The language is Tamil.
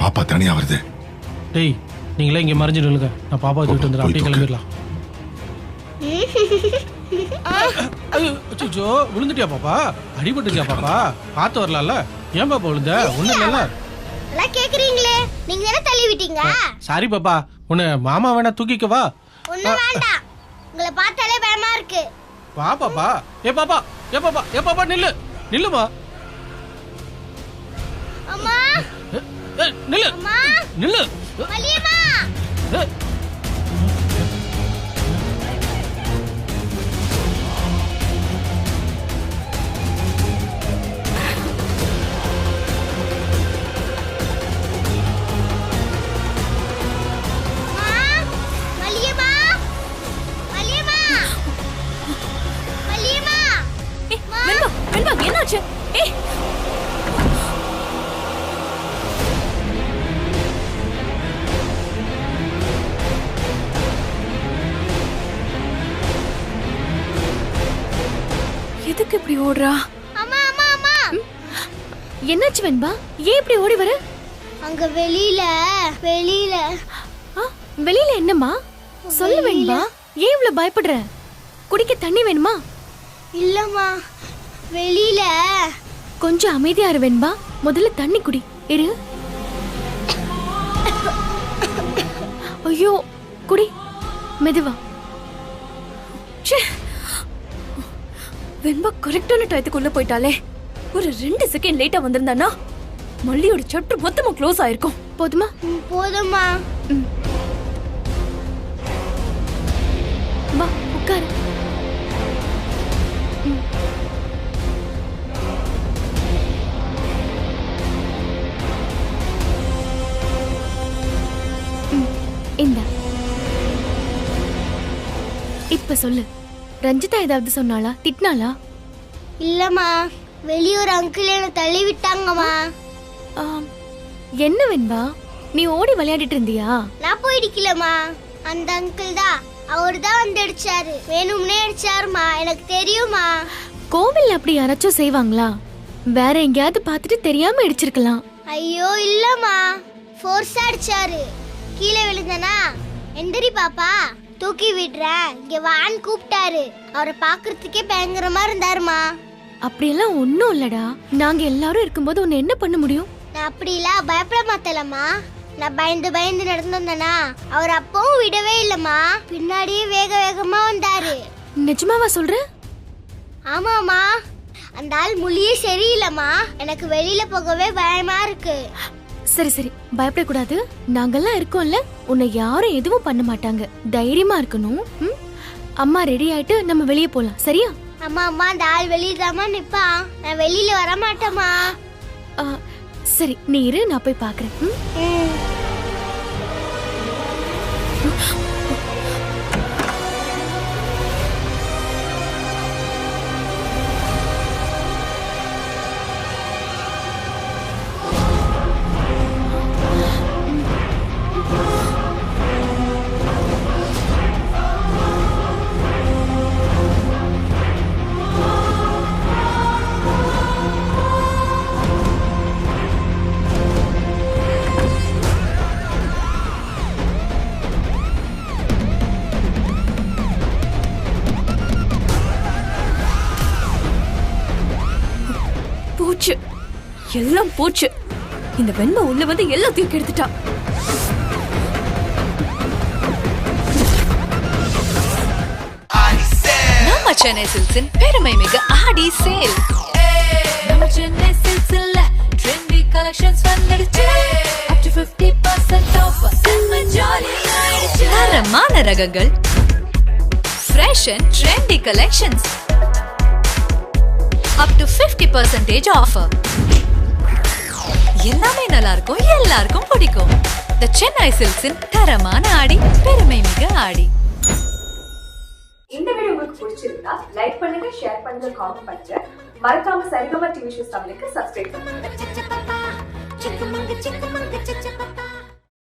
பாப்பா தனியா வருது. டேய் நீங்களே இங்க மறைஞ்சு நில்லுங்க, நான் பாப்பா தூக்கிட்டு வந்துடுறேன், அப்படியே கிளம்பிடலாம். அச்சோ விழுந்துட்டியா பாப்பா? அடிபட்டுச்சியா பாப்பா? பார்த்து வரலாம்ல? ஏன் பாப்பா விழுந்த? ஒண்ணும் இல்லைல்ல? கேக்குறீங்களே, நீங்க தானே தள்ளி விட்டீங்க. சாரி பாப்பா, உன்னை மாமா வேணா தூக்கிக்கவா? ஒண்ணும் வேண்டாம், உங்களை பார்த்தாலே பயமா இருக்கு. வா பாப்பா. ஏ பாப்பா, ஏ பாப்பா, ஏ பாப்பா நில்லு, நில்லுமா. அம்மா நில்லு, அம்மா நில்லு. வலியம்மா. என்னாச்சு? எதுக்கு இப்படி ஓடுறா? அம்மா அம்மா அம்மா, என்னாச்சு வெண்பா? ஏன் இப்படி ஓடி வர? அங்க வெளியில வெளியில வெளியில என்னம்மா? சொல்லு வெண்பா, ஏன் இவ்வளவு பயப்படுற? குடிக்க தண்ணி வேணுமா? இல்லம்மா, வெளியில. கொஞ்சம் அமைதியா இரு வெண்பா, முதல்ல தண்ணி குடி. இரு. ஐயோ, குடி மெதுவா. வெண்பா கரெக்டான டயத்துக்குள்ள போயிட்டாலே. ஒரு 2 செகண்ட் லேட்டா வந்திருந்தானா மல்லியோட சட்டு மொத்தமா க்ளோஸ் ஆயிருக்கும். போதுமா? போதுமா. வா உட்காரு. இந்த இப்ப சொல்லு, ரஞ்சிதா ஏதாவது சொன்னாளா, திட்டினாளா? இல்லம்மா, வெளியூர் அங்கிள் என்ன தள்ளி விட்டாங்கம்மா. என்ன வெண்பா, நீ ஓடி விளையாடிட்டு இருந்தியா? நான் போய் அடிக்கலம்மா, அந்த அங்கிள் தான், அவர் தான் வந்து அடிச்சாரு. வேணும்னே அடிச்சாருமா, எனக்கு தெரியுமா. கோவில் அப்படி யாராச்சும் செய்வாங்களா? வேற எங்கேயாவது பார்த்துட்டு தெரியாம அடிச்சிருக்கலாம். ஐயோ இல்லம்மா, ஃபோர்ஸா அடிச்சாரு. கீழே விழுந்தனா, எந்திரி பாப்பா தூக்கி விடுறேன் இங்க வான்னு கூப்பிட்டாரு. அவரை பாக்குறதுக்கே பயங்கரமா இருந்தாருமா. அப்படியெல்லாம் ஒன்னும் இல்லடா, நாங்க எல்லாரும் இருக்கும்போது உன்னை என்ன பண்ண முடியும்? நான் அப்படிலாம் பயப்பட மாட்டேலம்மா. நான் பயந்து பயந்து நடந்து வந்தனா, அவர் அப்பவும் விடவே இல்லம்மா, பின்னாடியே வேக வேகமா வந்தாரு. நிஜமாவா சொல்ற? ஆமாமா, அந்த ஆள் மொழியே சரியில்லம்மா, எனக்கு வெளியில போகவே பயமா இருக்கு. சரி சரி, பயப்படக்கூடாது, நாங்கெல்லாம் இருக்கோம்ல, உன்னை யாரும் எதுவும் பண்ண மாட்டாங்க, தைரியமா இருக்கணும். அம்மா ரெடி ஆயிட்டு நம்ம வெளியே போலாம், சரியா? அம்மா அம்மா, அந்த ஆள் வெளியிதாமா நிப்பான், நான் வெளியில வர மாட்டேமா. சரி நீ இரு, நான் போய் பாக்குறேன். போச்சு, எல்லாம் போச்சு. இந்த வெண்பா உள்ள வந்து எல்லாத்தையும் கெடுத்துட்டா. நம்ம சென்னை சில்க்ஸின் பெருமை மிகு ஆடி சேல். நம்ம சென்னை சில்க்ஸ்ல ட்ரெண்டி கலெக்ஷன்ஸ் வந்துடுச்சு. up to 50% off. செம்ம ஜாலியா ஆயிடுச்சு. தரமான ரகங்கள், fresh and trendy collections. up to 50% offer. எல்லாமே நல்லா இருக்கும், எல்லாருக்கும் பிடிக்கும். The Chennai Silks-இன் தரமான ஆடி, பெருமை மிகு ஆடி. இந்த வீடியோ உங்களுக்கு பிடிச்சிருந்தா லைக் பண்ணுங்க, ஷேர் பண்ணுங்க, காமெண்ட் பண்ணுங்க. மறக்காம சரிகமா டிவி ஷோஸ் தமிழுக்கு சப்ஸ்கிரைப் பண்ணுங்க.